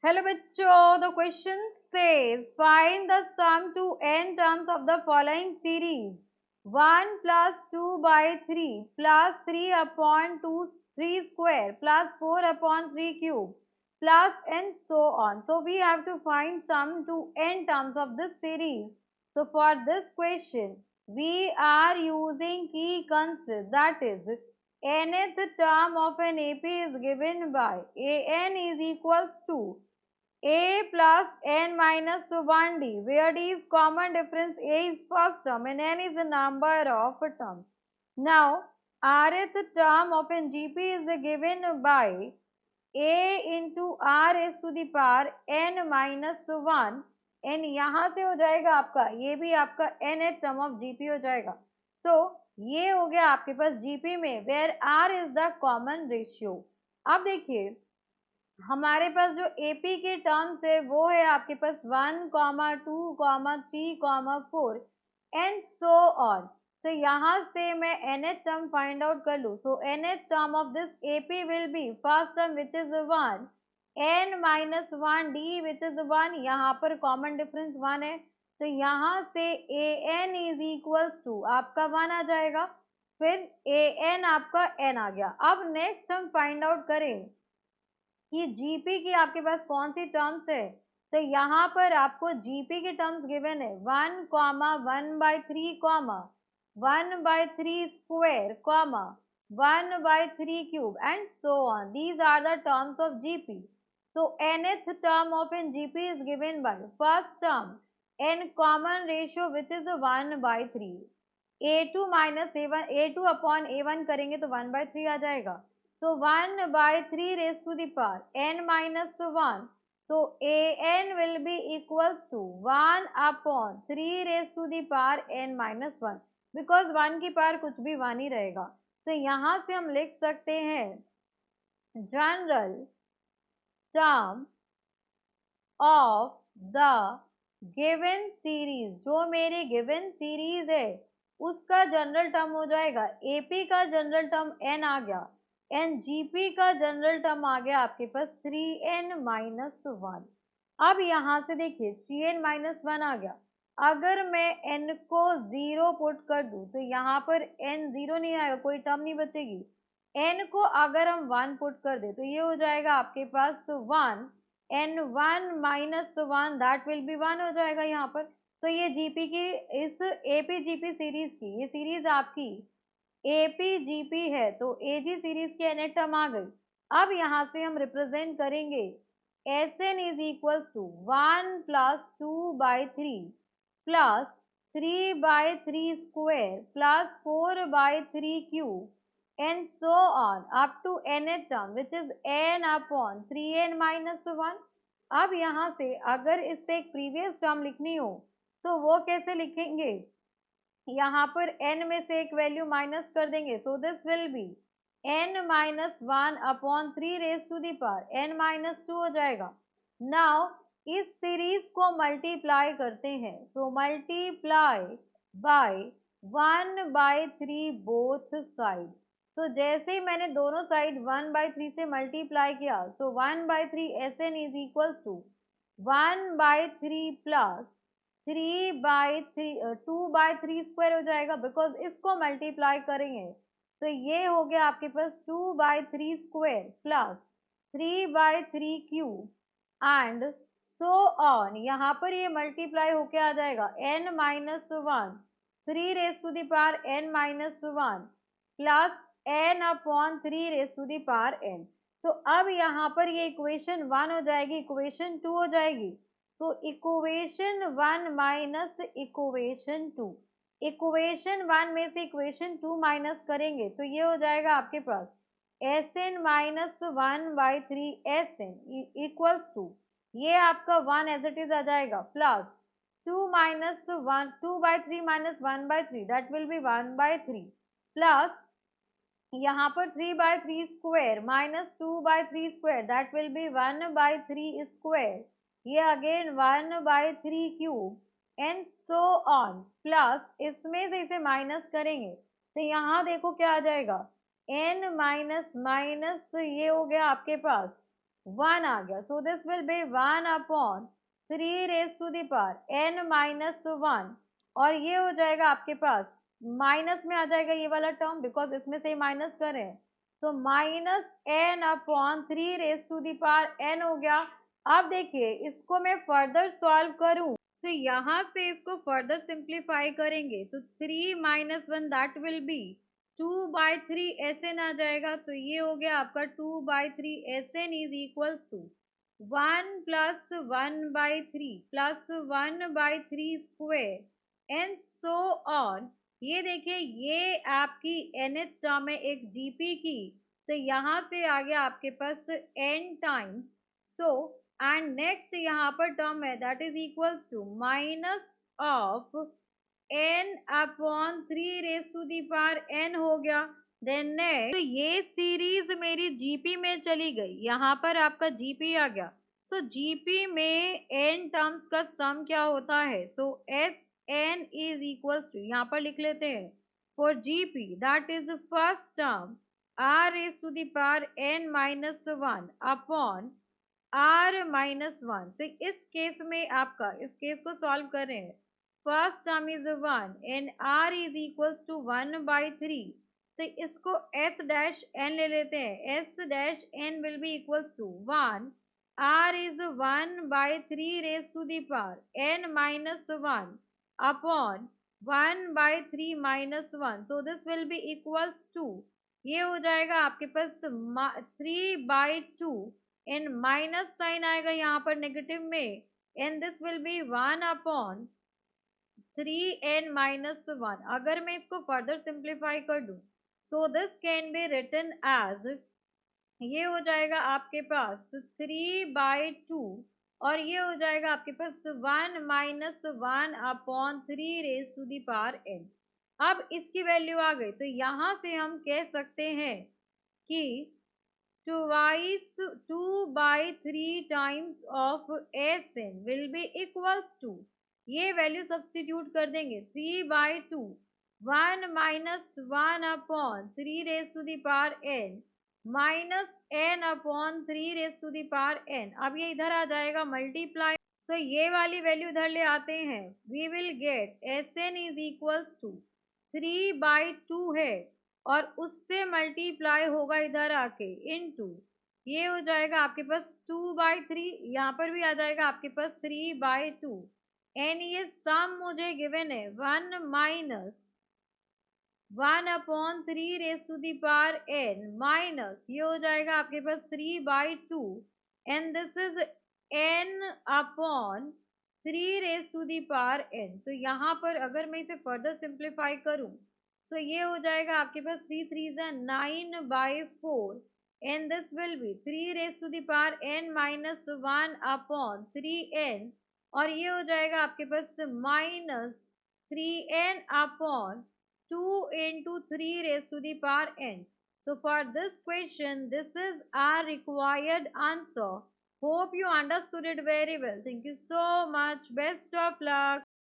Hello बच्चों, the question says find the sum to n terms of the following series 1 plus 2 by 3 plus 3 upon 2 3 square plus 4 upon 3 cube plus and so on. So we have to find sum to n terms of this series. So for this question we are using key concept, that is nth term of an AP is given by an is equals to a plus n minus 1d, where d is common difference, a is first term and n is the number of terms. Now, rth term of an GP is given by a into r raised to the power n minus 1 n यहाँ से हो जाएगा आपका, ये भी आपका nth term of GP हो जाएगा. So, ये हो गया आपके पास GP में, where r is the common ratio. अब देखिए हमारे पास जो एपी के टर्म्स है वो है आपके पास 1,2,3,4 एंड सो ऑन. तो यहाँ से मैं nth टर्म फाइंड आउट कर लूँ. सो nth term of this AP will be first term which is 1 n minus 1 D which is 1. यहाँ पर कॉमन डिफरेंस 1 है, तो यहाँ से A N is equals to आपका 1 आ जाएगा. फिर ए एन आपका n आ गया. अब नेक्स्ट हम फाइंड आउट करें कि जीपी की आपके पास कौन सी टर्म्स है. तो यहाँ पर आपको जीपी की टर्म्स गिवन है 1 comma 1/3 comma 1/3 square comma 1/3 cube and so on. These are the terms of GP. So nth term of an GP is given by first term n common ratio which is 1/3. A2 minus A1, A2 upon A1 करेंगे तो 1/3 आ जाएगा. So 1/3 raised to the power n minus 1. So an will be equals to 1 upon 3 raised to the power n minus 1. Because 1 की power कुछ भी 1 ही रहेगा. तो यहाँ से हम लिख सकते हैं general term of the given series. जो मेरी गिवन सीरीज है उसका जनरल टर्म हो जाएगा, एपी का जनरल टर्म n आ गया एंड जीपी का जनरल टर्म आ गया आपके पास 3n माइनस 1. अब यहाँ से देखिए 3n माइनस 1 आ गया. अगर मैं n को 0 पुट कर दूं तो यहाँ पर n 0 नहीं आएगा, कोई टर्म नहीं बचेगी. n को अगर हम 1 पुट कर दे तो ये हो जाएगा आपके पास 1 n 1 minus 1 that will B 1 हो जाएगा यहाँ पर. तो ये जीपी की इस एपी जीपी सीरीज की, ये सीरीज आपकी एपी जीपी है, तो एजी सीरीज की nth टर्म आ गई. अब यहाँ से हम रिप्रेजेंट करेंगे Sn is equal to 1 plus 2/3 plus 3/3 square plus 4/3 cube and so on up to nth term which is n upon 3n minus 1. अब यहाँ से अगर इससे एक प्रीवियस टर्म लिखनी हो तो वो कैसे लिखेंगे, यहाँ पर n में से एक वैल्यू माइनस कर देंगे. So this will be n minus 1 upon 3 raise to the power n minus 2 हो जाएगा. नाउ इस सीरीज को मल्टीप्लाई करते हैं. So multiply by 1/3 both side. तो जैसे ही मैंने दोनों साइड 1/3 से मल्टीप्लाई किया तो 1/3 Sn is equals to 1/3 plus 2/3 square हो जाएगा, बिकॉज इसको मल्टीप्लाई करेंगे तो ये हो गया आपके पास 2/3 square plus 3/3 cube and so on. यहाँ पर ये मल्टीप्लाई होके आ जाएगा n minus 1 3 raise to the power n minus 1 plus n upon 3 raise to the power n. तो अब यहाँ पर ये इक्वेशन 1 हो जाएगी, इक्वेशन 2 हो जाएगी. तो इक्वेशन 1 माइनस इक्वेशन 2, इक्वेशन 1 में से इक्वेशन 2 माइनस करेंगे तो ये हो जाएगा आपके पास Sn minus 1/3 Sn equals to, ये आपका 1 एज इट इज आ जाएगा plus 2 minus 1 2/3 minus 1/3 that will be 1/3 plus यहाँ पर 3/3 square minus 2/3 square that will be 1/3 square, ये again 1/3 cube and so on. Plus इसमें से इसे माइनस करेंगे तो यहाँ देखो क्या आ जाएगा n माइनस माइनस, ये हो गया आपके पास 1 आ गया, so this will be 1/3 raise to the power n minus 1, और ये हो जाएगा आपके पास माइनस में आ जाएगा ये वाला टर्म, बिकॉज इसमें से माइनस करें, तो -n/3 raise to the power n हो गया। अब देखिए इसको मैं फर्दर सॉल्व करूं, तो यहाँ से इसको फर्दर सिंप्लीफाई करेंगे, तो 3 - 1 दैट विल बी 2/3 SN आ जाएगा, तो ये हो गया आपका 2/3 SN is equals to 1 + 1/3 + 1/3 square and so on. ये देखिए ये आपकी nth टर्म है एक जीपी की, तो यहाँ से आ गया आपके पास n times, so and next यहाँ पर टर्म है that is equals to minus of n/3 raise to the power n हो गया। देन नेक्स्ट, तो ये सीरीज मेरी जीपी में चली गई, यहाँ पर आपका जीपी आ गया, तो जीपी में n टर्म्स का सम क्या होता है, so S n is equals to, यहाँ पर लिख लेते हैं for GP that is first term r raise to the power n - 1 upon r - 1। तो इस केस में आपका, इस केस को सॉल्व कर रहे हैं, first term is 1 and r is equals to 1/3, तो इसको s डैश n ले लेते हैं, s dash n will be equals to 1, r is 1/3 raise to the power n - 1 upon 1/3 - 1, so this will be equals to, ये हो जाएगा आपके पास 3/2 एंड माइनस साइन आएगा यहाँ पर नेगेटिव में, and this will B 1/3n - 1। अगर मैं इसको फर्दर सिंप्लीफाई कर दूं, so this can be written as, ये हो जाएगा आपके पास 3/2, और ये हो जाएगा आपके पास 1 - 1/3 raise to the power n। अब इसकी वैल्यू आ गई, तो यहाँ से हम कह सकते हैं कि 2/3 times of SN will be equals to, ये वैल्यू सब्स्टिट्यूट कर देंगे, 3/2 1 - 1/3 raise to the power n minus n/3 raise to the power n। अब ये इधर आ जाएगा मल्टीप्लाई, तो ये वाली वैल्यू इधर ले आते हैं, we will get SN is equals to 3/2 है, और उससे मल्टीप्लाई होगा इधर आके इनटू, ये हो जाएगा आपके पास 2/3, यहाँ पर भी आ जाएगा आपके पास 3/2, एंड ये सम मुझे गिवन है 1 - 1/3 raise to the power n minus, ये हो जाएगा आपके पास 3/2, and this is n/3 raise to the power n। तो यहाँ पर अगर मैं इसे फर्दर सिंप्लीफाई करूं, तो ये हो जाएगा आपके पास 3 3 9/4, and this will be 3 raise to the power n - 1/3n, और ये हो जाएगा आपके पास -3n/2 into 3 raised to the power n। So for this question, this is our required answer. Hope you understood it very well. Thank you so much. Best of luck.